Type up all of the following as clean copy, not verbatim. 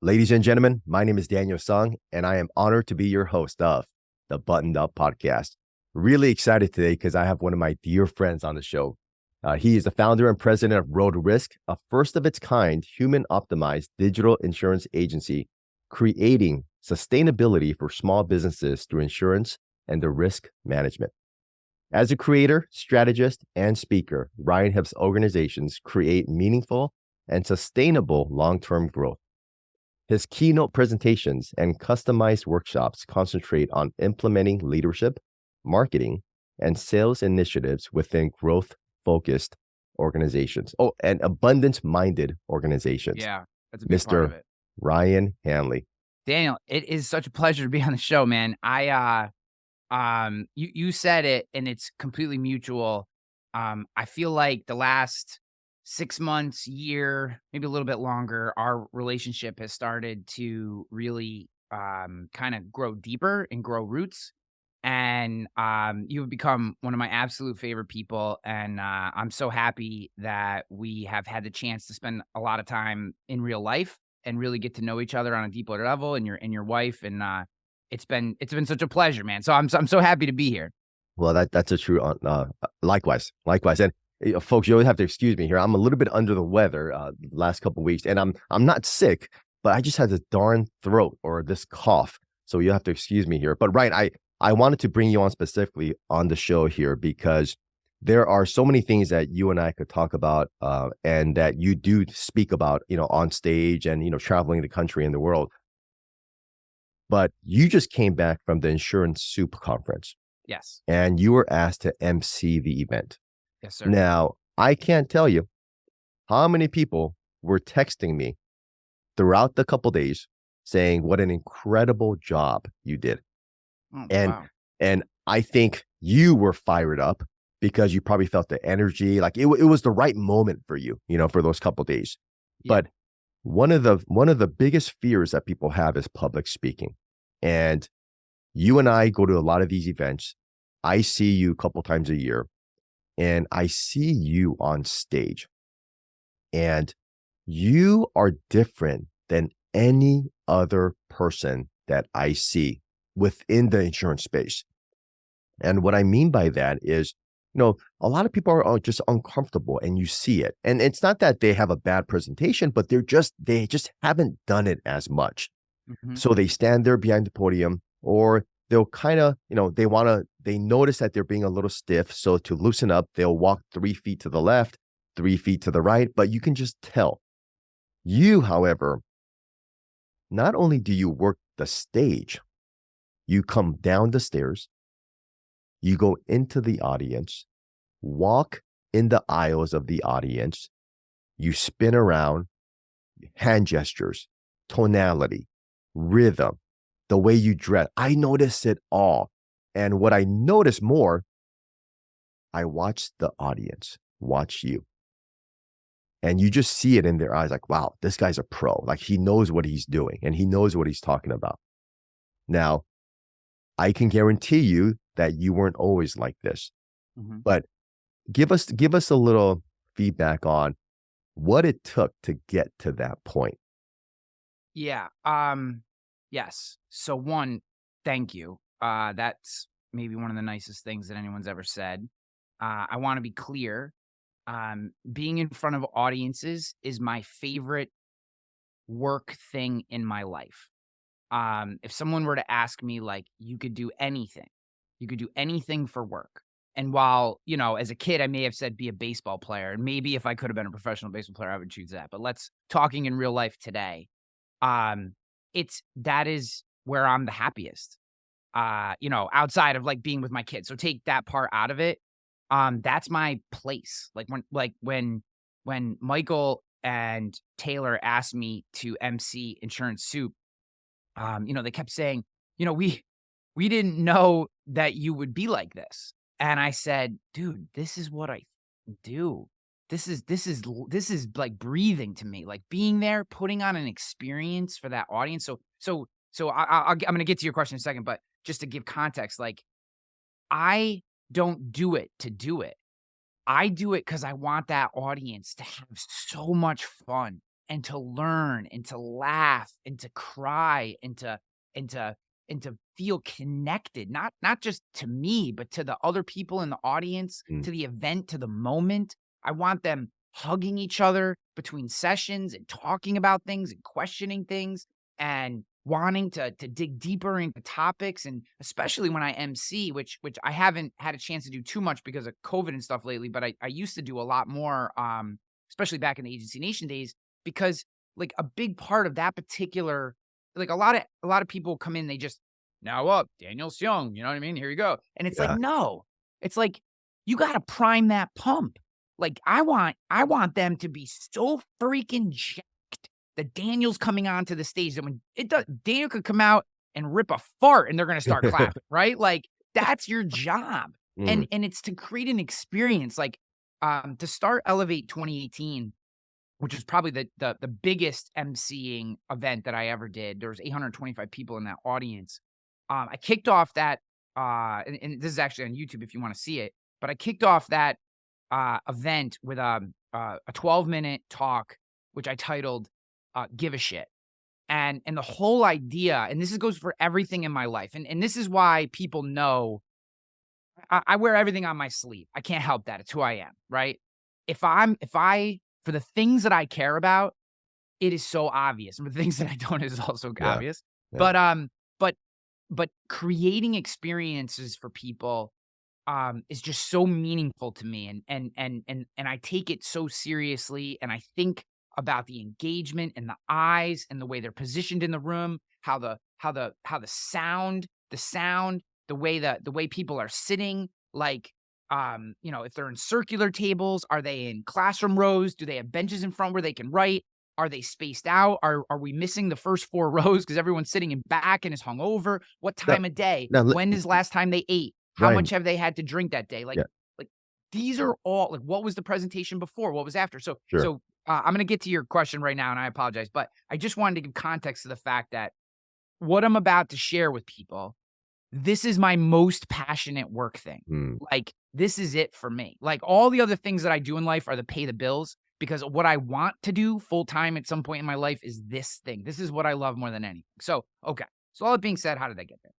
Ladies and gentlemen, my name is Daniel Seong, and I am honored to be your host of the Buttoned Up Podcast. Really excited today because I have one of my dear friends on the show. He is the founder and president of Road Risk, a first of its kind human optimized digital insurance agency, creating sustainability for small businesses through insurance and the risk management. As a creator, strategist, and speaker, Ryan helps organizations create meaningful and sustainable long-term growth. His keynote presentations and customized workshops concentrate on implementing leadership, marketing, and sales initiatives within growth-focused organizations. Oh, and abundance-minded organizations. Yeah, that's a big part of Mr. it. Ryan Hanley. Daniel, it is such a pleasure to be on the show, man. You said it, and it's completely mutual. I feel like the last 6 months, year, maybe a little bit longer, our relationship has started to really kind of grow deeper and grow roots. And you've become one of my absolute favorite people, and I'm so happy that we have had the chance to spend a lot of time in real life and really get to know each other on a deeper level, and your wife, and it's been such a pleasure, man. So I'm so happy to be here. Well, that's a true, likewise, likewise. And folks, you always have to excuse me here. I'm a little bit under the weather last couple of weeks, and I'm not sick, but I just had this darn throat or this cough. So you have to excuse me here. But Ryan, I wanted to bring you on specifically on the show here because there are so many things that you and I could talk about, and that you do speak about, on stage and traveling the country and the world. But you just came back from the Insurance Soup conference Yes, and you were asked to MC the event. yes, sir. Now, I can't tell you how many people were texting me throughout the couple days saying what an incredible job you did. Oh, And wow. and I think you were fired up because you probably felt the energy, like it was the right moment for you, for those couple days. Yeah, But one of the biggest fears that people have is public speaking. And you and I go to a lot of these events. I see you a couple times a year and I see you on stage and you are different than any other person that I see within the insurance space. And what I mean by that is, a lot of people are just uncomfortable and you see it. And it's not that they have a bad presentation, but they just haven't done it as much. hmm, So they stand there behind the podium or they'll kind of, they notice that they're being a little stiff. So to loosen up, they'll walk 3 feet to the left, 3 feet to the right, but you can just tell. You, however, not only do you work the stage, you come down the stairs, you go into the audience, walk in the aisles of the audience, you spin around, hand gestures, tonality, rhythm, the way you dress. I notice it all. And what I notice more, I watch the audience watch you. And you just see it in their eyes like, wow, this guy's a pro. Like he knows what he's doing and he knows what he's talking about. Now, I can guarantee you that you weren't always like this, hmm. but give us a little feedback on what it took to get to that point. Yeah. Yes. So one, thank you. That's maybe one of the nicest things that anyone's ever said. I want to be clear. Being in front of audiences is my favorite work thing in my life. If someone were to ask me, like, you could do anything for work. And while, as a kid, I may have said be a baseball player, and maybe if I could have been a professional baseball player, I would choose that. But let's talking in real life today. Um, that is where I'm the happiest. Outside of like being with my kids. So take that part out of it. That's my place. When Michael and Taylor asked me to MC Insurance Soup, they kept saying, we didn't know that you would be like this. And I said, dude, this is what I do. This is like breathing to me, like being there, putting on an experience for that audience. I'm going to get to your question in a second, but just to give context, like I don't do it to do it. I do it because I want that audience to have so much fun and to learn and to laugh and to cry and to and to feel connected, not just to me, but to the other people in the audience, Mm. to the event, to the moment. I want them hugging each other between sessions and talking about things and questioning things and wanting to dig deeper into topics. And especially when I MC, which I haven't had a chance to do too much because of COVID and stuff lately, but I used to do a lot more, especially back in the Agency Nation days, because like a big part of that particular, like a lot of people come in, they just, now up, Daniel Seong, you know what I mean? Here you go. And it's like, Yeah. no, it's like, you got to prime that pump. Like I want them to be so freaking jacked that Daniel's coming onto the stage that when it does, Daniel could come out and rip a fart and they're going to start clapping, right? Like that's your job. Mm. And it's to create an experience like to start Elevate 2018, which is probably the biggest MCing event that I ever did. There was 825 people in that audience. I kicked off that and this is actually on YouTube if you want to see it, but I kicked off that event with a 12-minute talk, which I titled "Give a Shit," and the whole idea, and this goes for everything in my life, and this is why people know I wear everything on my sleeve. I can't help that; it's who I am, right? If I for the things that I care about, it is so obvious, and for the things that I don't, it is also Yeah. obvious. Yeah. But but creating experiences for people is just so meaningful to me and I take it so seriously and I think about the engagement and the eyes and the way they're positioned in the room, how the sound, the way people are sitting, like if they're in circular tables, are they in classroom rows? Do they have benches in front where they can write? Are they spaced out? Are we missing the first 4 rows because everyone's sitting in back and is hungover? What Now, time of day? now, When is last time they ate? How Ryan. much have they had to drink that day? Yeah. Like these are all like, what was the presentation before? What was after? Sure. I'm going to get to your question right now and I apologize, but I just wanted to give context to the fact that what I'm about to share with people, this is my most passionate work thing. Mm. Like this is it for me. Like all the other things that I do in life are to pay the bills because what I want to do full time at some point in my life is this thing. This is what I love more than anything. So, okay. So all that being said, how did I get there?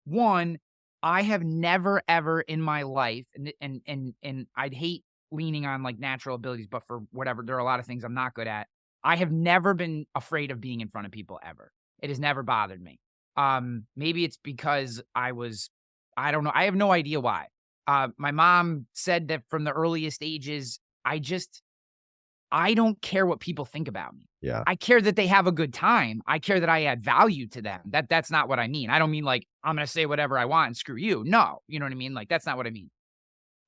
One, I have never ever in my life, and I'd hate leaning on like natural abilities, but for whatever, there are a lot of things I'm not good at. I have never been afraid of being in front of people ever. It has never bothered me. Maybe it's because I don't know. I have no idea why. My mom said that from the earliest ages, I don't care what people think about me. Yeah. I care that they have a good time. I care that I add value to them. That's not what I mean. I don't mean like I'm going to say whatever I want and screw you. No, you know what I mean? Like that's not what I mean.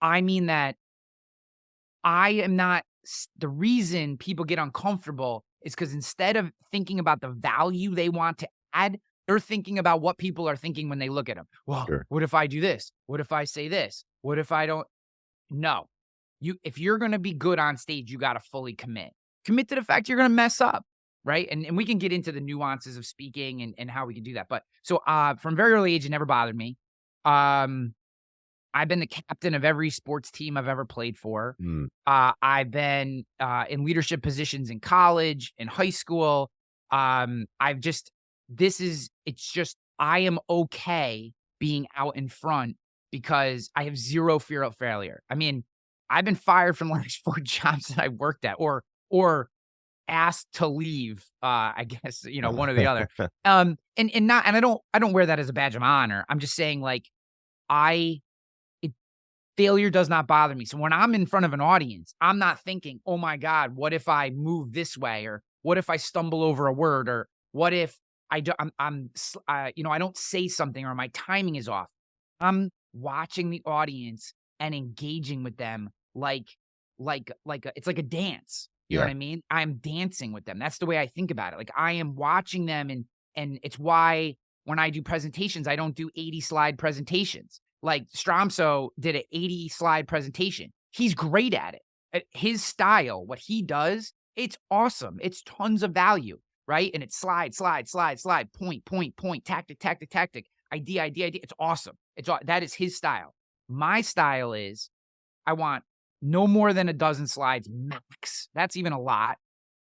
I mean that I am not the reason people get uncomfortable is because instead of thinking about the value they want to add, they're thinking about what people are thinking when they look at them. Well, Sure. what if I do this? What if I say this? What if I don't? No. If you're going to be good on stage, you got to fully commit. Commit to the fact you're going to mess up, right? And we can get into the nuances of speaking and how we can do that. But so from very early age, it never bothered me. I've been the captain of every sports team I've ever played for. Mm. I've been in leadership positions in college, in high school. It's just, I am okay being out in front because I have zero fear of failure. I mean, I've been fired from the last 4 jobs that I've worked at or asked to leave, I guess, one or the other. And I don't wear that as a badge of honor. I'm just saying like failure does not bother me. So when I'm in front of an audience, I'm not thinking, "Oh my God, what if I move this way?" Or "What if I stumble over a word?" Or "What if I don't say something or my timing is off?" I'm watching the audience and engaging with them it's like a dance. You know Yeah. what I mean? I'm dancing with them. That's the way I think about it. Like I am watching them and it's why when I do presentations, I don't do 80 slide presentations. Like Stromso did an 80 slide presentation. He's great at it. His style, what he does, it's awesome. It's tons of value, right? And it's slide, point, tactic, idea. It's awesome. That is his style. My style is I want no more than a dozen slides max. That's even a lot.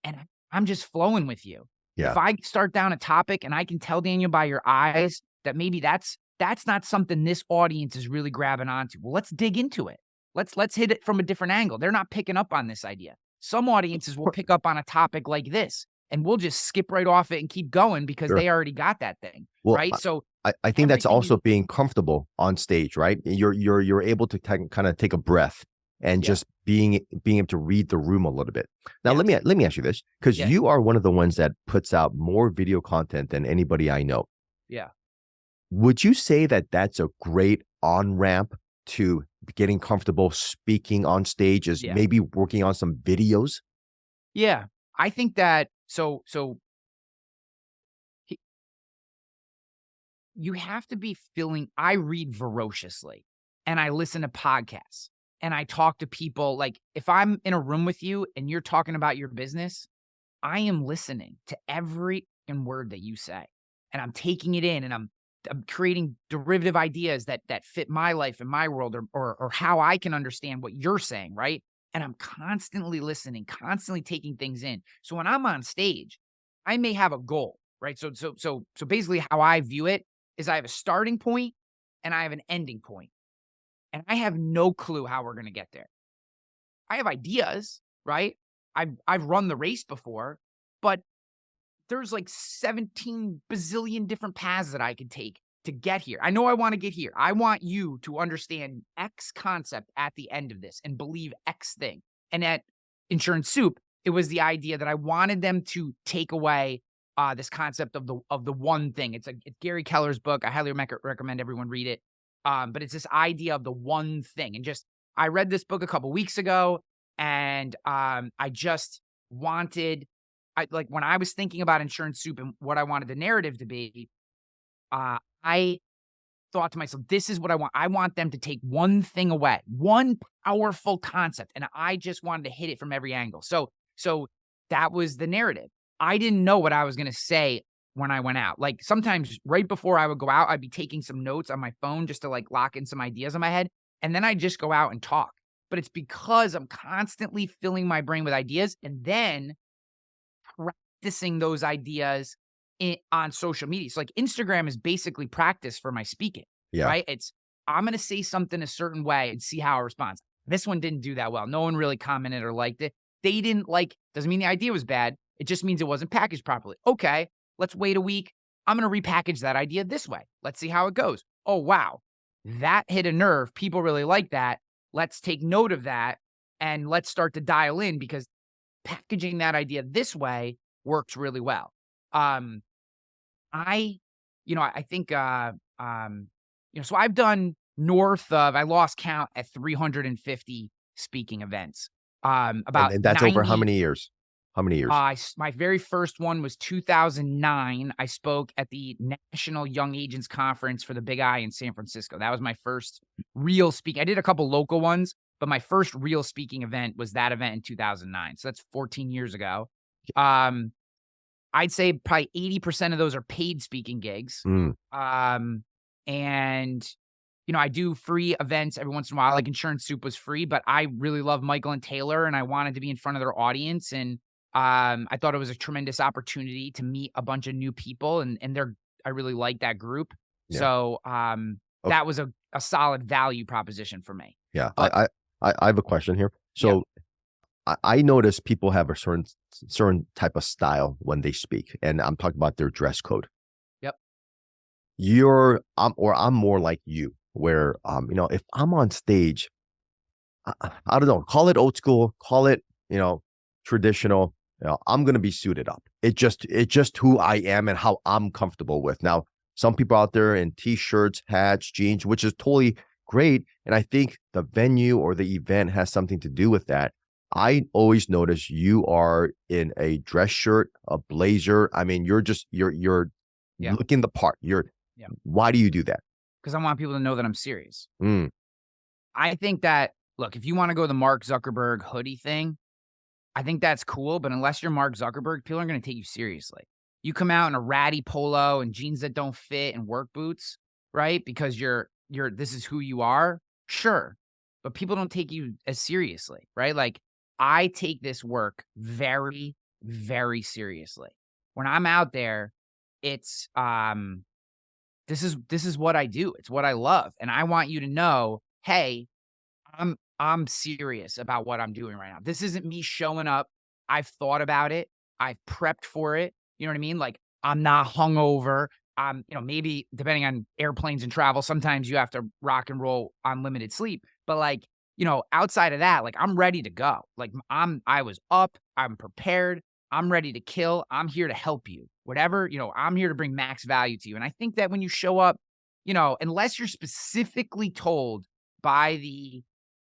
And I'm just flowing with you. Yeah. If I start down a topic and I can tell Daniel by your eyes that maybe that's not something this audience is really grabbing onto. Well, let's dig into it. Let's hit it from a different angle. They're not picking up on this idea. Some audiences will pick up on a topic like this, and we'll just skip right off it and keep going because Sure. they already got that thing, Well, right? So I think that's everything also being comfortable on stage, right? You're able to kind of take a breath and Yeah. just being able to read the room a little bit. Now, Yes. let me ask you this, because Yes. you are one of the ones that puts out more video content than anybody I know. Yeah. Would you say that that's a great on-ramp to getting comfortable speaking on stage, is Yeah. maybe working on some videos? Yeah. I think that he- you have to be feeling. I read voraciously and I listen to podcasts and I talk to people. Like if I'm in a room with you and you're talking about your business, I am listening to every word that you say and I'm taking it in and I'm creating derivative ideas that fit my life and my world or how I can understand what you're saying, right? And I'm constantly listening, constantly taking things in. So when I'm on stage, I may have a goal, right? So basically how I view it is I have a starting point and I have an ending point. And I have no clue how we're going to get there. I have ideas, right? I've run the race before, but there's like 17 bazillion different paths that I could take to get here. I know I want to get here. I want you to understand X concept at the end of this and believe X thing. And at Insurance Soup, it was the idea that I wanted them to take away this concept of the one thing. It's Gary Keller's book. I highly recommend everyone read it. But it's this idea of the one thing. And just I read this book a couple weeks ago, and I just wanted like when I was thinking about Insurance Soup and what I wanted the narrative to be, I thought to myself, this is what I want. I want them to take one thing away, one powerful concept, and I just wanted to hit it from every angle. So that was the narrative. I didn't know what I was going to say when I went out. Like sometimes right before I would go out, I'd be taking some notes on my phone just to like lock in some ideas in my head, and then I'd just go out and talk. But it's because I'm constantly filling my brain with ideas and then practicing those ideas on social media. So like Instagram is basically practice for my speaking, Yeah. right? I'm going to say something a certain way and see how it responds. This one didn't do that well. No one really commented or liked it. They didn't like, doesn't mean the idea was bad. It just means it wasn't packaged properly. Okay, let's wait a week. I'm going to repackage that idea this way. Let's see how it goes. Oh, wow. That hit a nerve. People really like that. Let's take note of that and let's start to dial in because packaging that idea this way works really well. I think, so I've done north of, I lost count at 350 speaking events. About And that's over how 90 many years? How many years? my very first one was 2009. I spoke at the National Young Agents Conference for the Big I in San Francisco. That was my first real speaking. I did a couple local ones, but my first real speaking event was that event in 2009. So that's 14 years ago. I'd say probably 80% of those are paid speaking gigs. And I do free events every once in a while. Like Insurance Soup was free, but I really love Michael and Taylor, and I wanted to be in front of their audience. And I thought it was a tremendous opportunity to meet a bunch of new people, and I really like that group. Yeah. So Okay. that was a solid value proposition for me. Yeah. But I have a question here. So I notice people have a certain type of style when they speak, and I'm talking about their dress code. Yep. I'm more like you, where if I'm on stage, I don't know, call it old school, call it traditional. I'm gonna be suited up. It's just who I am and how I'm comfortable with. Now, some people out there in t-shirts, hats, jeans, which is totally great, and I think the venue or the event has something to do with that. I always notice you are in a dress shirt, a blazer. I mean, you're Yeah. looking the part. Yeah. Why do you do that? Because I want people to know that I'm serious. Mm, I think that, look, if you want to go the Mark Zuckerberg hoodie thing, I think that's cool. But unless you're Mark Zuckerberg, people aren't going to take you seriously. You come out in a ratty polo and jeans that don't fit and work boots, right? Because this is who you are. Sure. but people don't take you as seriously, right? Like, I take this work very, very seriously. When I'm out there, it's this is what I do. It's what I love. And I want you to know, hey, I'm serious about what I'm doing right now. This isn't me showing up. I've thought about it. I've prepped for it. You know what I mean? Like, I'm not hungover. Maybe depending on airplanes and travel, sometimes you have to rock and roll on limited sleep. But like, outside of that, like, I'm ready to go. Like, I was up, I'm prepared, I'm ready to kill. I'm here to help you. Whatever, I'm here to bring max value to you. And I think that when you show up, unless you're specifically told by the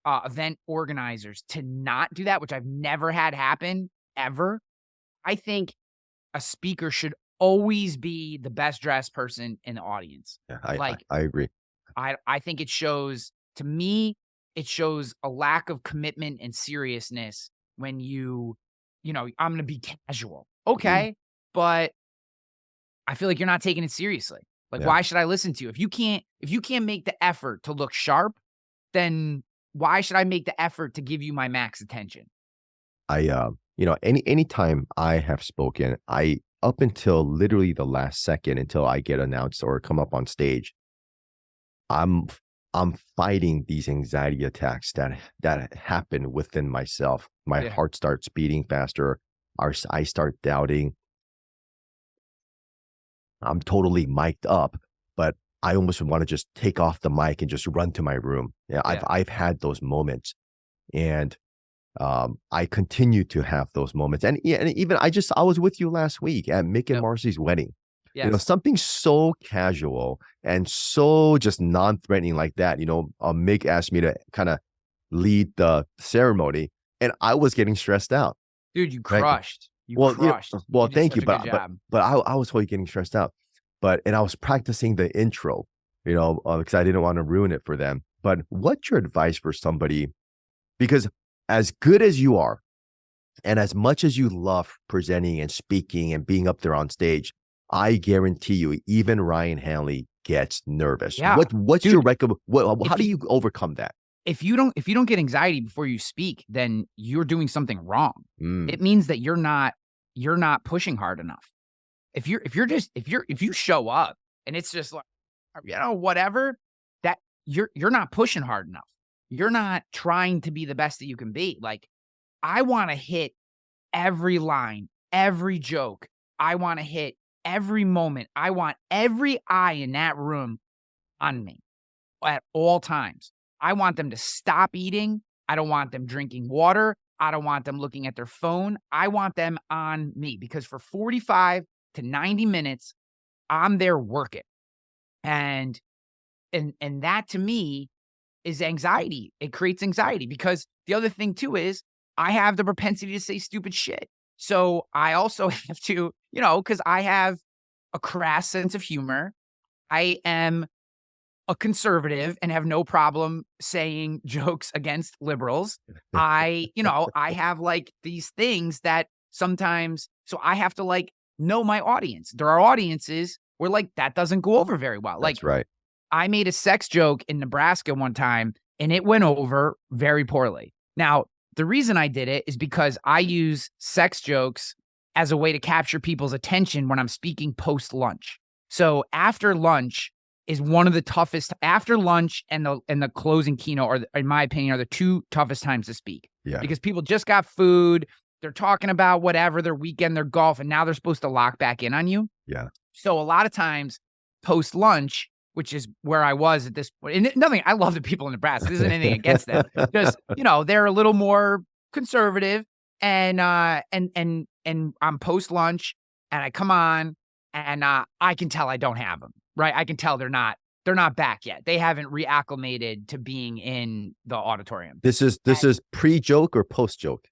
event organizers to not do that, which I've never had happen ever, I think a speaker should always be the best dressed person in the audience. Yeah, Like, I agree. I think it shows, to me, it shows a lack of commitment and seriousness when I'm gonna be casual. Mm, Okay, but I feel like you're not taking it seriously. Like, yeah. why should I listen to you? If you can't make the effort to look sharp, then why should I make the effort to give you my max attention? Anytime I have spoken, up until literally the last second until I get announced or come up on stage, I'm I'm fighting these anxiety attacks that happen within myself. My Yeah. heart starts beating faster. I start doubting. I'm totally mic'd up, but I almost want to just take off the mic and just run to my room. Yeah, Yeah. I've had those moments, and I continue to have those moments. And yeah, and even I was with you last week at Mick and Yep. Marcy's wedding. Yes. Something so casual and so just non-threatening like that. Mick asked me to kind of lead the ceremony, and I was getting stressed out. Dude, you Right. crushed. You Well, crushed. well, You did thank such you, a good but job. I was totally getting stressed out. And I was practicing the intro, because I didn't want to ruin it for them. But what's your advice for somebody? Because as good as you are, and as much as you love presenting and speaking and being up there on stage, I guarantee you, even Ryan Hanley gets nervous. Yeah. What's your Dude, record? How if do you you overcome that? if you don't get anxiety before you speak, then you're doing something wrong. Mm, It means that you're not pushing hard enough. If you show up and it's just like, whatever, that you're not pushing hard enough. You're not trying to be the best that you can be. Like, I want to hit every line, every joke. I want to hit every moment. I want every eye in that room on me at all times. I want them to stop eating. I don't want them drinking water. I don't want them looking at their phone. I want them on me, because for 45 to 90 minutes, I'm there working. And that to me is anxiety. It creates anxiety, because the other thing too is I have the propensity to say stupid shit. So I also have to, because I have a crass sense of humor. I am a conservative and have no problem saying jokes against liberals. I have like these things that sometimes, so I have to like know my audience. There are audiences where like that doesn't go over very well. Like, that's right. I made a sex joke in Nebraska one time and it went over very poorly. Now, the reason I did it is because I use sex jokes as a way to capture people's attention when I'm speaking post lunch. So after lunch is one of the toughest. After lunch and the closing keynote are, in my opinion, are the two toughest times to speak, Yeah. because people just got food. They're talking about whatever, their weekend, their golf, and now they're supposed to lock back in on you. Yeah. So a lot of times post lunch, which is where I was at this point, and nothing, I love the people in Nebraska. This isn't anything against them. Just, they're a little more conservative, and I'm post lunch and I come on and I can tell I don't have them, right? I can tell they're not back yet. They haven't reacclimated to being in the auditorium. This is pre-joke or post-joke?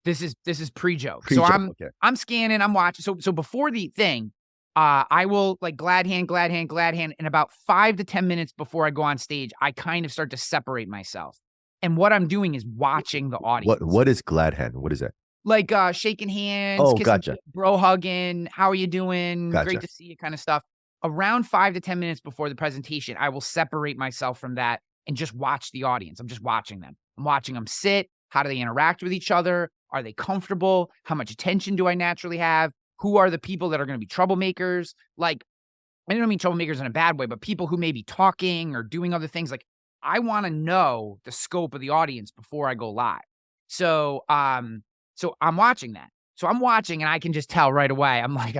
This is pre-joke. So Pre-joke, okay. I'm scanning, I'm watching. So before the thing, I will like glad hand, and about 5 to 10 minutes before I go on stage, I kind of start to separate myself. And what I'm doing is watching the audience. What is glad hand? What is that? Like shaking hands, Oh, kissing, gotcha. bro hugging, how are you doing? Gotcha. Great to see you kind of stuff. Around 5 to 10 minutes before the presentation, I will separate myself from that and just watch the audience. I'm just watching them. I'm watching them sit. How do they interact with each other? Are they comfortable? How much attention do I naturally have? Who are the people that are going to be troublemakers? Like, I don't mean troublemakers in a bad way, but people who may be talking or doing other things. Like, I want to know the scope of the audience before I go live. So I'm watching that. So I'm watching and I can just tell right away. I'm like,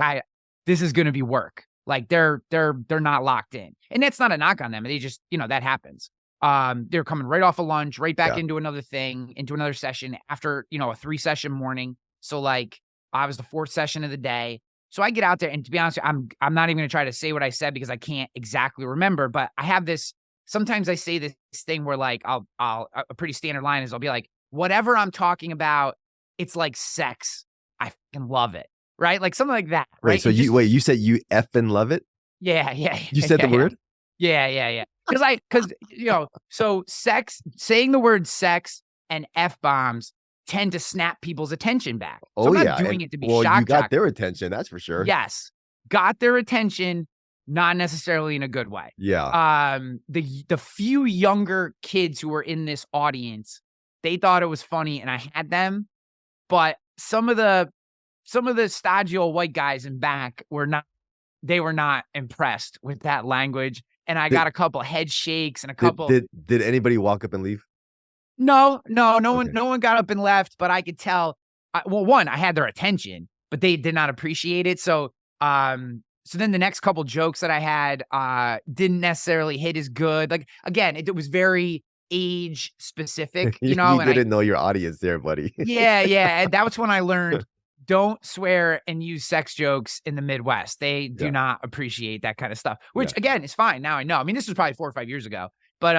this is going to be work. Like they're not locked in. And that's not a knock on them. They just, that happens. They're coming right off of lunch, right back into another thing, into another session after, a 3-session morning. So like I was the 4th session of the day. So I get out there and to be honest, I'm not even gonna try to say what I said because I can't exactly remember, but I have this, sometimes I say this thing where like I'll a pretty standard line is I'll be like, whatever I'm talking about, it's like sex. I fucking love it. Right? Like something like that. Right. Wait, so you said you effing love it? Yeah. You said the word? Yeah. Because so saying the word sex and F-bombs tend to snap people's attention back. So I'm not doing it to be shock. You got their attention, that's for sure. Yes. Got their attention, not necessarily in a good way. Yeah. The few younger kids who were in this audience, they thought it was funny and I had them, but some of the stodgy old white guys in back were not impressed with that language. And I got a couple head shakes and a couple. Did anybody walk up and leave? No one got up and left, but I could tell. One, I had their attention, but they did not appreciate it. So then the next couple jokes that I had didn't necessarily hit as good. Like again, it was very age specific. You didn't know your audience there, buddy. Yeah. And that was when I learned don't swear and use sex jokes in the Midwest. They do not appreciate that kind of stuff, which again is fine. Now I know. I mean, this was probably 4 or 5 years ago, but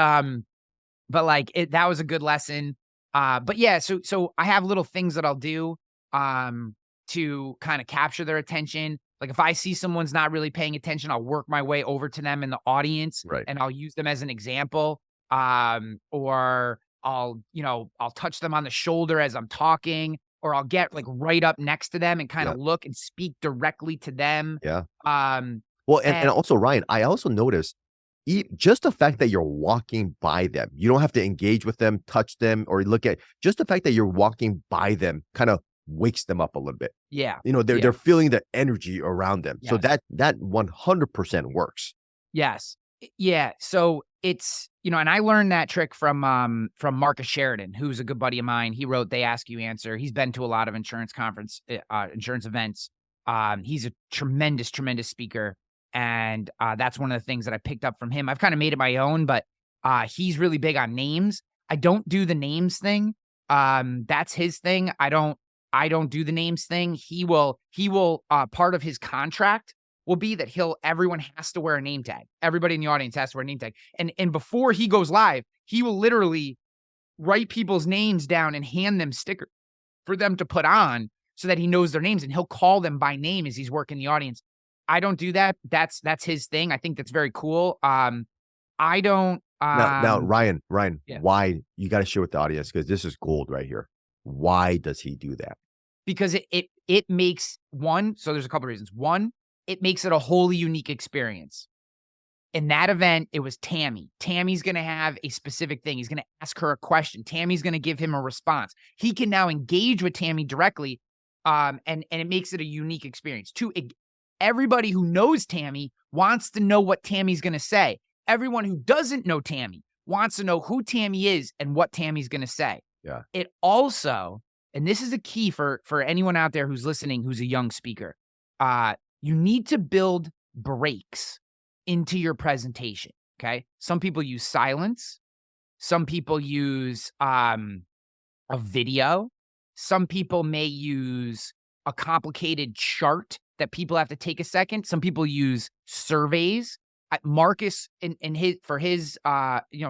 like that was a good lesson. But yeah, so I have little things that I'll do to kind of capture their attention. Like if I see someone's not really paying attention, I'll work my way over to them in the audience and I'll use them as an example. Or I'll touch them on the shoulder as I'm talking, or I'll get like right up next to them and kind of look and speak directly to them. Yeah. Well, and also Ryan, I also noticed just the fact that you're walking by them, you don't have to engage with them, touch them, or look at just the fact that you're walking by them kind of wakes them up a little bit. Yeah. They're feeling the energy around them. Yes. So that 100% works. Yes. Yeah. So it's, and I learned that trick from Marcus Sheridan, who's a good buddy of mine. He wrote They Ask You Answer. He's been to a lot of insurance events. He's a tremendous speaker. And that's one of the things that I picked up from him. I've kind of made it my own, but he's really big on names. I don't do the names thing. That's his thing. I don't do the names thing. He will part of his contract will be that everyone has to wear a name tag. Everybody in the audience has to wear a name tag. And before he goes live, he will literally write people's names down and hand them stickers for them to put on so that he knows their names, and he'll call them by name as he's working the audience. I don't do that. That's his thing. I think that's very cool. I don't. Now, Ryan, why you got to share with the audience, because this is gold right here. Why does he do that? Because it makes one. So there's a couple of reasons. One, it makes it a wholly unique experience. In that event, it was Tammy. Tammy's going to have a specific thing. He's going to ask her a question. Tammy's going to give him a response. He can now engage with Tammy directly, and it makes it a unique experience. Two, everybody who knows Tammy wants to know what Tammy's going to say. Everyone who doesn't know Tammy wants to know who Tammy is and what Tammy's going to say. Yeah. It also, and this is a key for anyone out there who's listening, who's a young speaker, you need to build breaks into your presentation. Okay. Some people use silence. Some people use a video. Some people may use a complicated chart that people have to take a second. Some people use surveys. Marcus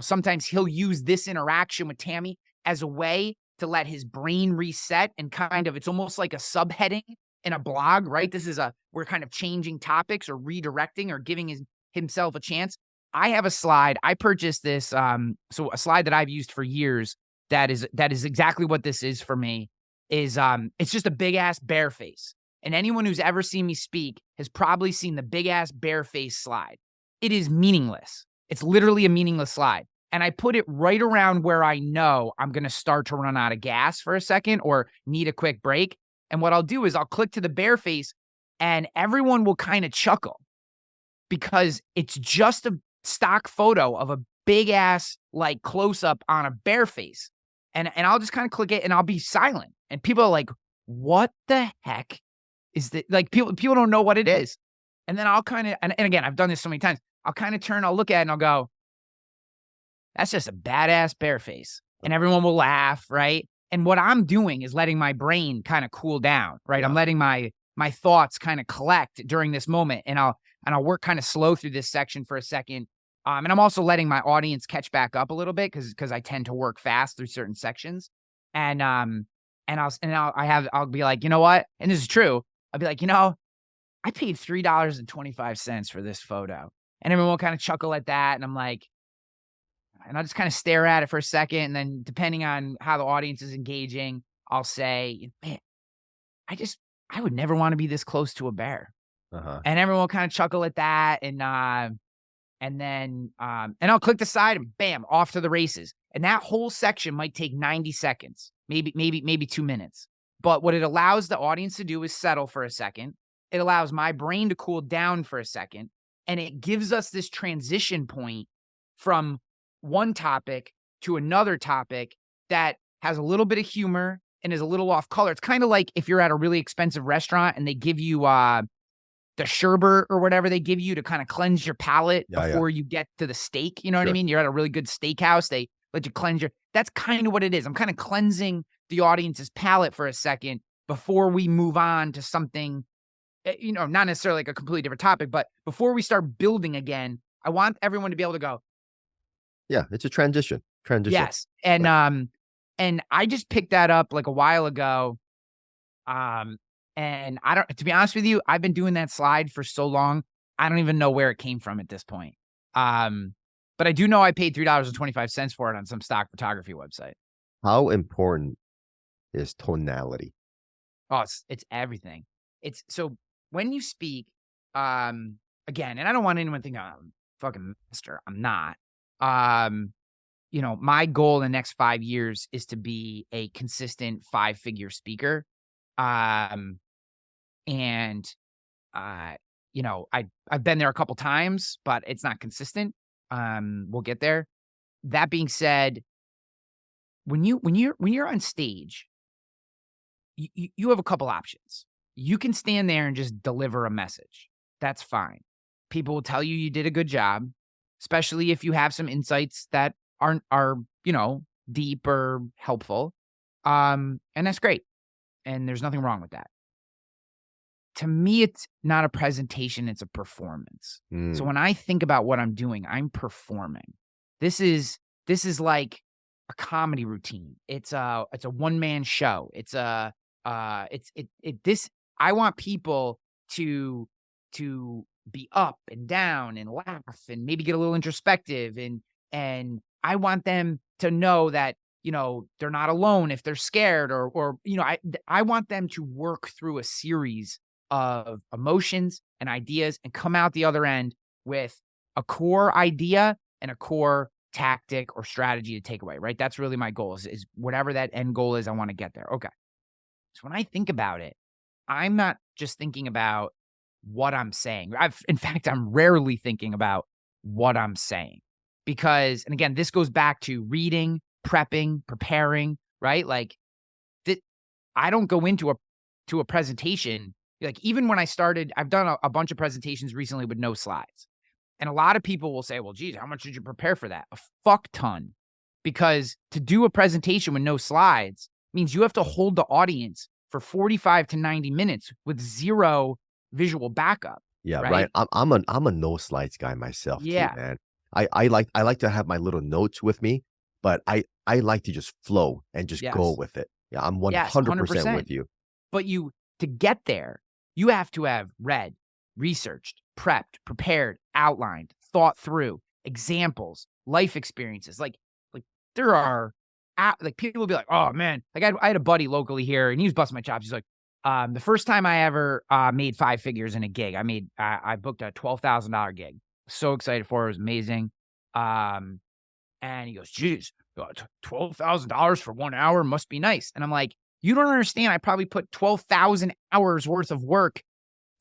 sometimes he'll use this interaction with Tammy as a way to let his brain reset and it's almost like a subheading in a blog, right? We're kind of changing topics or redirecting or giving himself a chance. I have a slide. I purchased this. So a slide that I've used for years that is exactly what this is for me is, it's just a big ass bear face. And anyone who's ever seen me speak has probably seen the big ass bear face slide. It is meaningless. It's literally a meaningless slide. and I put it right around where I know I'm going to start to run out of gas for a second or need a quick break. And what I'll do is I'll click to the bear face and everyone will kind of chuckle because it's just a stock photo of a big ass like close up on a bear face. And I'll just kind of click it and I'll be silent. And people are like, what the heck is that? Like people don't know what it is. And then I'll kind of, and again, I've done this so many times. I'll kind of turn, I'll look at it and I'll go, that's just a badass bear face. And everyone will laugh, right? And what I'm doing is letting my brain kind of cool down, right? I'm letting my thoughts kind of collect during this moment. And I'll work kind of slow through this section for a second. And I'm also letting my audience catch back up a little bit because I tend to work fast through certain sections. And I'll be like, you know what? And this is true. I'll be like, I paid $3.25 for this photo. And everyone will kind of chuckle at that. And I'm like, and I'll just kind of stare at it for a second. And then depending on how the audience is engaging, I'll say, man, I would never want to be this close to a bear. And everyone will kind of chuckle at that. And then I'll click the side and bam, off to the races. And that whole section might take 90 seconds, maybe 2 minutes. But what it allows the audience to do is settle for a second. It allows my brain to cool down for a second. And it gives us this transition point from one topic to another topic that has a little bit of humor and is a little off color. It's kind of like if you're at a really expensive restaurant and they give you the sherbet or whatever they give you to kind of cleanse your palate before you get to the steak. You know what I mean? You're at a really good steakhouse. They let you cleanse that's kind of what it is. I'm kind of cleansing the audience's palate for a second before we move on to something, not necessarily like a completely different topic, but before we start building again, I want everyone to be able to go, yeah, it's a transition. Yes. And, and I just picked that up like a while ago. And to be honest with you, I've been doing that slide for so long. I don't even know where it came from at this point. But I do know I paid $3.25 for it on some stock photography website. How important is tonality? Oh, it's everything. It's so when you speak, again, and I don't want anyone to think I'm fucking master. I'm not. My goal in the next 5 years is to be a consistent 5-figure speaker. I've been there a couple times, but it's not consistent. We'll get there. That being said, when you're on stage, you have a couple options. You can stand there and just deliver a message. That's fine. People will tell you did a good job, especially if you have some insights that are deep or helpful. And that's great. And there's nothing wrong with that. To me, it's not a presentation, it's a performance. So when I think about what I'm doing, I'm performing. This is like a comedy routine. It's a one-man show. I want people to be up and down and laugh and maybe get a little introspective and I want them to know that they're not alone if they're scared or I want them to work through a series of emotions and ideas and come out the other end with a core idea and a core tactic or strategy to take away, right? That's really my goal is whatever that end goal is, I want to get there. Okay. So when I think about it, I'm not just thinking about what I'm saying. In fact, I'm rarely thinking about what I'm saying because, and again, this goes back to reading, prepping, preparing, right? Like I don't go into a presentation. Like even when I started, I've done a bunch of presentations recently with no slides. And a lot of people will say, well, geez, how much did you prepare for that? A fuck ton. Because to do a presentation with no slides means you have to hold the audience for 45 to 90 minutes with zero visual backup. Yeah, right. I'm a no slides guy myself too, man. I like to have my little notes with me, but I like to just flow and just go with it. Yeah, I'm 100% with you. But to get there, you have to have read, researched, prepped, prepared, outlined, thought through, examples, life experiences. Like there are people will be like, oh man, like I had a buddy locally here and he was busting my chops. He's like, the first time I ever made 5 figures in a gig, I booked a $12,000 gig. So excited for it. It was amazing. And he goes, geez, $12,000 for 1 hour must be nice. And I'm like, you don't understand. I probably put 12,000 hours worth of work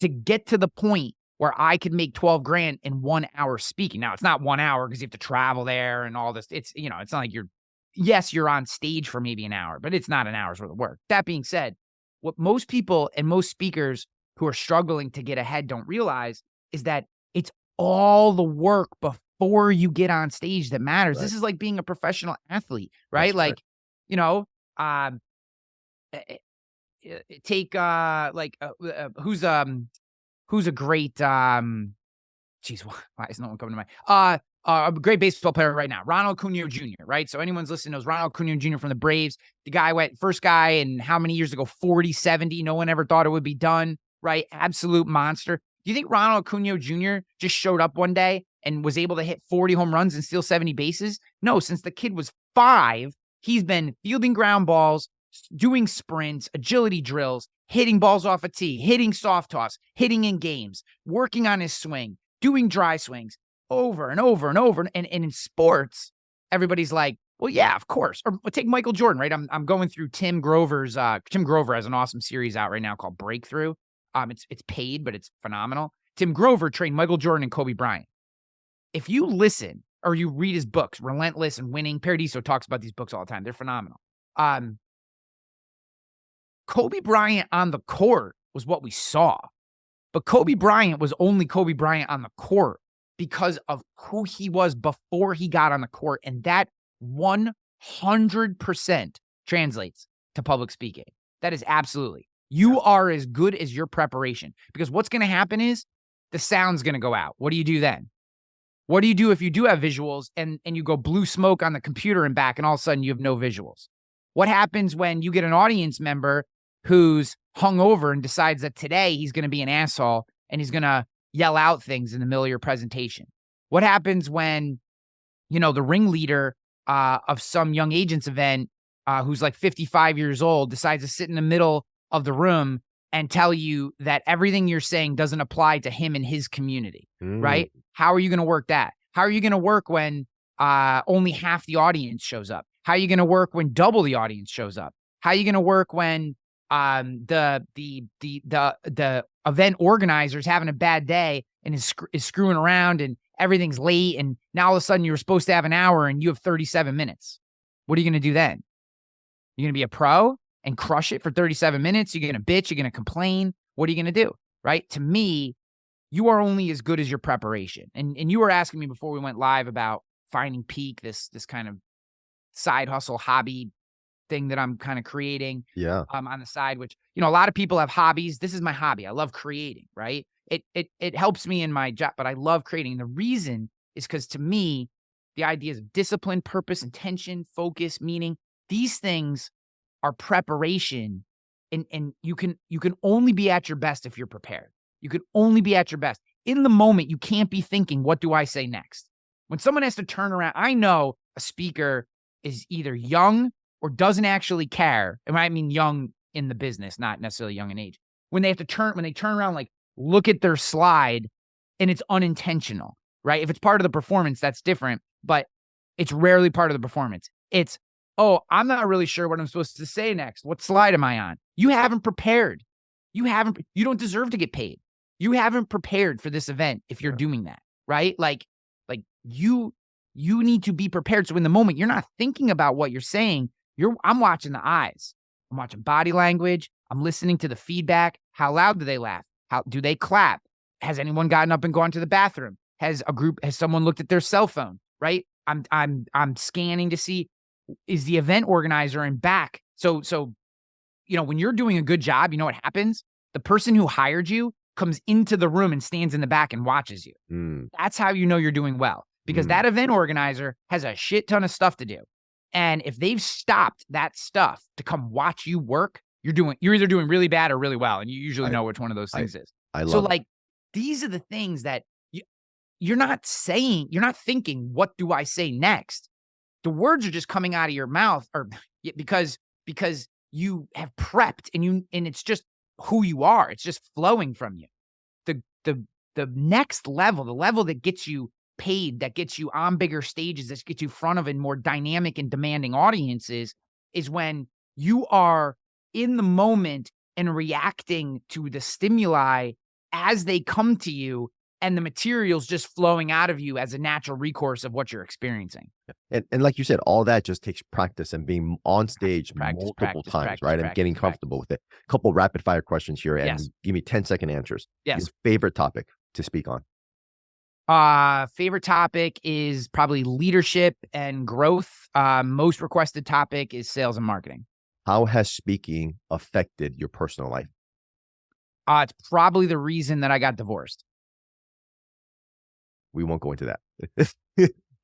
to get to the point where I could make 12 grand in 1 hour speaking. Now, it's not 1 hour because you have to travel there and all this. It's, it's not like you're on stage for maybe an hour, but it's not an hour's worth of work. That being said, what most people and most speakers who are struggling to get ahead don't realize is that it's all the work before you get on stage that matters. Right. This is like being a professional athlete, right? That's right. Um, take who's a great geez, why is no one coming to mind? A great baseball player right now, Ronald Acuna Jr., right? So anyone's listening knows Ronald Acuna Jr. from the Braves. The guy first guy and how many years ago? 40-70. No one ever thought it would be done, right? Absolute monster. Do you think Ronald Acuna Jr. just showed up one day and was able to hit 40 home runs and steal 70 bases? No, since the kid was 5, he's been fielding ground balls, doing sprints, agility drills, hitting balls off a tee, hitting soft toss, hitting in games, working on his swing, doing dry swings over and over and over. And in sports, everybody's like, well, yeah, of course. Or take Michael Jordan, right? I'm going through Tim Grover has an awesome series out right now called Breakthrough. It's paid, but it's phenomenal. Tim Grover trained Michael Jordan and Kobe Bryant. If you listen or you read his books, Relentless and Winning, Paradiso talks about these books all the time. They're phenomenal. Kobe Bryant on the court was what we saw. But Kobe Bryant was only Kobe Bryant on the court because of who he was before he got on the court. And that 100% translates to public speaking. That is absolutely. You are as good as your preparation. Because what's going to happen is the sound's going to go out. What do you do then? What do you do if you do have visuals and you go blue smoke on the computer and back and all of a sudden you have no visuals? What happens when you get an audience member who's hungover and decides that today he's going to be an asshole and he's going to yell out things in the middle of your presentation? What happens when, the ringleader of some young agents event who's like 55 years old decides to sit in the middle of the room and tell you that everything you're saying doesn't apply to him and his community, right? How are you going to work that? How are you going to work when only half the audience shows up? How are you going to work when double the audience shows up? How are you going to work when the event organizer's having a bad day and is screwing around and everything's late and now all of a sudden you were supposed to have an hour and you have 37 minutes? What are you going to do then? You're going to be a pro and crush it for 37 minutes? You're going to bitch? You're going to complain? What are you going to do, right? To me, you are only as good as your preparation. And you were asking me before we went live about finding peak, this kind of side hustle hobby thing that I'm kind of creating on the side, which, a lot of people have hobbies. This is my hobby. I love creating, right? It helps me in my job, but I love creating. The reason is because to me, the ideas of discipline, purpose, intention, focus, meaning, these things are preparation. And you can only be at your best if you're prepared. You can only be at your best. In the moment, you can't be thinking, what do I say next? When someone has to turn around, I know a speaker is either young or doesn't actually care. And I mean young in the business, not necessarily young in age. When they turn around, like, look at their slide and it's unintentional, right? If it's part of the performance, that's different, but it's rarely part of the performance. It's, oh, I'm not really sure what I'm supposed to say next. What slide am I on? You haven't prepared. You don't deserve to get paid. You haven't prepared for this event if you're doing that, right? Like you need to be prepared. So in the moment, you're not thinking about what you're saying. I'm watching the eyes. I'm watching body language. I'm listening to the feedback. How loud do they laugh? How do they clap? Has anyone gotten up and gone to the bathroom? Has someone looked at their cell phone, right? I'm scanning to see, is the event organizer in back? So when you're doing a good job, you know what happens? The person who hired you comes into the room and stands in the back and watches you. That's how you know you're doing well, because that event organizer has a shit ton of stuff to do. And if they've stopped that stuff to come watch you work, you're either doing really bad or really well. And you usually know which one of those things is. I love it. These are the things that you're not saying, you're not thinking, what do I say next? The words are just coming out of your mouth because you have prepped and it's just who you are. It's just flowing from you. The next level, the level that gets you paid, that gets you on bigger stages, that gets you in front of and more dynamic and demanding audiences is when you are in the moment and reacting to the stimuli as they come to you, and the material's just flowing out of you as a natural recourse of what you're experiencing. And like you said, all that just takes practice and being on stage multiple times, right? And getting comfortable with it. A couple rapid fire questions here, and Yes. give me 10-second answers. Yes. Your favorite topic to speak on? Favorite topic is probably leadership and growth. Most requested topic is sales and marketing. How has speaking affected your personal life? It's probably the reason that I got divorced. We won't go into that.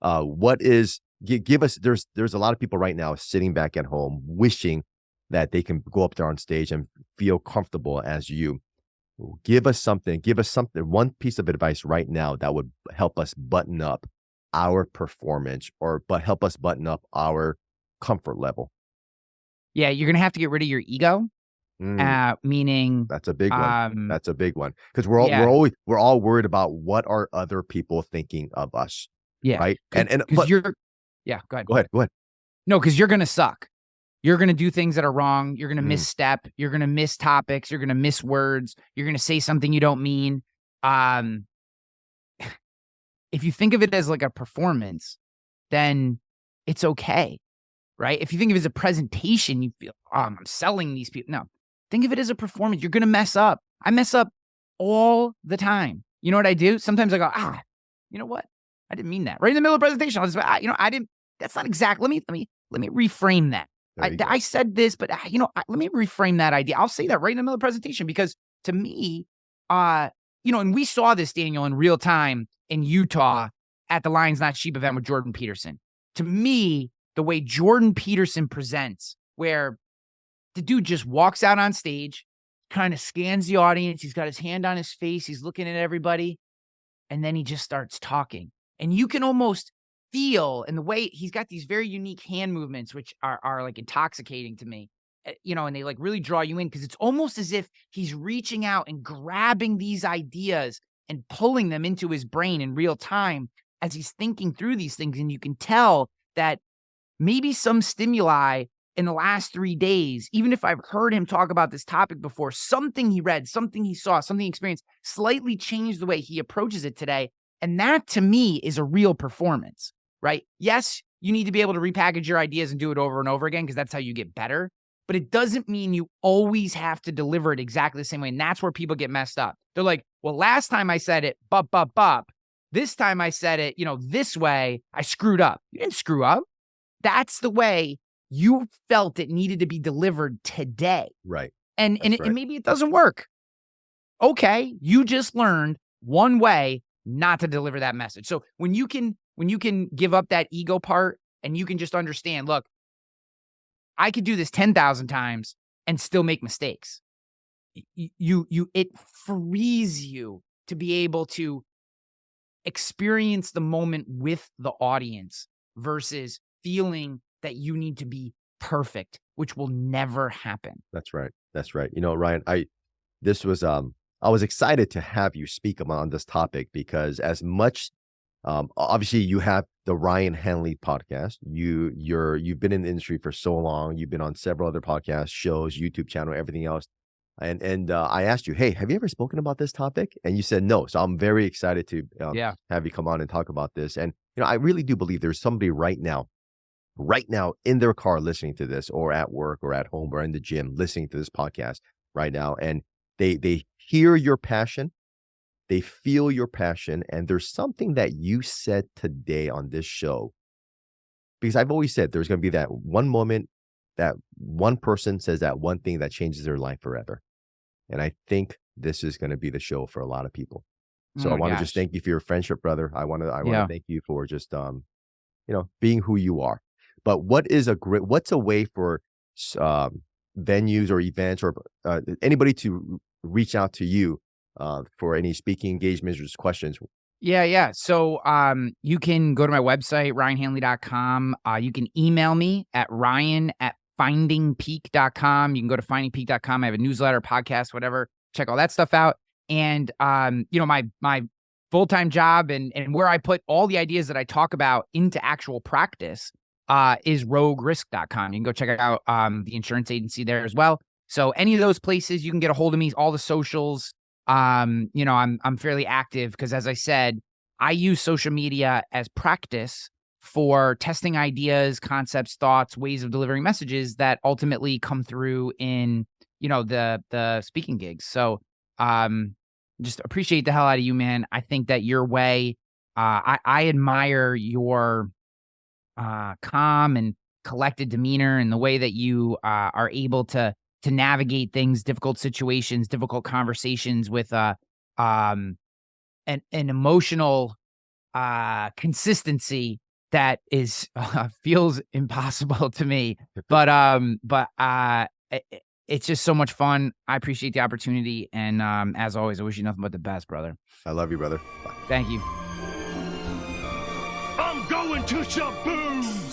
What is give us? There's a lot of people right now sitting back at home wishing that they can go up there on stage and feel comfortable as you. Give us something. One piece of advice right now that would help us button up our performance, but help us button up our comfort level. Yeah, you're gonna have to get rid of your ego. Meaning That's a big one. That's a big one, because we're all worried about what are other people thinking of us. Yeah, right. But go ahead. Go ahead. No, because you're gonna suck. You're gonna do things that are wrong. You're gonna misstep. You're gonna miss topics. You're gonna miss words. You're gonna say something you don't mean. If you think of it as like a performance, then it's okay, right? If you think of it as a presentation, you feel, I'm selling these people. No, think of it as a performance. You're gonna mess up. I mess up all the time. You know what I do? Sometimes I go, you know what? I didn't mean that. Right in the middle of the presentation, I'll just, I didn't. That's not exactly. Let me reframe that. I said this, but let me reframe that idea. I'll say that right in the middle of the presentation, because to me, and we saw this, Daniel, in real time in Utah at the Lions Not Sheep event with Jordan Peterson. To me, the way Jordan Peterson presents, where the dude just walks out on stage, kind of scans the audience. He's got his hand on his face. He's looking at everybody. And then he just starts talking. And you can almost feel, and the way he's got these very unique hand movements, which are like intoxicating to me, and they like really draw you in, because it's almost as if he's reaching out and grabbing these ideas and pulling them into his brain in real time as he's thinking through these things. And you can tell that maybe some stimuli in the last 3 days, even if I've heard him talk about this topic before, something he read, something he saw, something he experienced slightly changed the way he approaches it today. And that, to me, is a real performance, right? Yes, you need to be able to repackage your ideas and do it over and over again, because that's how you get better. But it doesn't mean you always have to deliver it exactly the same way. And that's where people get messed up. They're like, well, last time I said it, bop. This time I said it, this way, I screwed up. You didn't screw up. That's the way you felt it needed to be delivered today. Right. And maybe it doesn't work. Okay, you just learned one way not to deliver that message. So when you can give up that ego part, and you can just understand, look, I could do this 10,000 times and still make mistakes. It frees you to be able to experience the moment with the audience versus feeling that you need to be perfect, which will never happen. That's right. Ryan, I was excited to have you speak on this topic, because as much, obviously you have the Ryan Hanley podcast. You've been in the industry for so long. You've been on several other podcasts, shows, YouTube channel, everything else. And I asked you, hey, have you ever spoken about this topic? And you said no. So I'm very excited to have you come on and talk about this. And I really do believe there's somebody right now in their car listening to this, or at work or at home or in the gym listening to this podcast right now, and they hear your passion, they feel your passion, and there's something that you said today on this show, because I've always said there's going to be that one moment that one person says that one thing that changes their life forever, and I think this is going to be the show for a lot of people. So I want to just thank you for your friendship, brother. I want to thank you for just being who you are. But what's a way for venues or events or anybody to reach out to you for any speaking engagements or just questions? Yeah. So you can go to my website, ryanhanley.com. You can email me at ryan@findingpeak.com. You can go to findingpeak.com. I have a newsletter, podcast, whatever. Check all that stuff out. And my full-time job and where I put all the ideas that I talk about into actual practice is roguerisk.com. You can go check out the insurance agency there as well. So any of those places you can get a hold of me, all the socials. I'm fairly active because, as I said, I use social media as practice for testing ideas, concepts, thoughts, ways of delivering messages that ultimately come through in, the speaking gigs. So just appreciate the hell out of you, man. I think that your way, I admire your calm and collected demeanor and the way that you are able to navigate things, difficult situations, difficult conversations with an emotional consistency that is feels impossible to me. But it's just so much fun. I appreciate the opportunity, and as always, I wish you nothing but the best, brother. I love you, brother. Bye. Thank you. I'm going to Shaboom!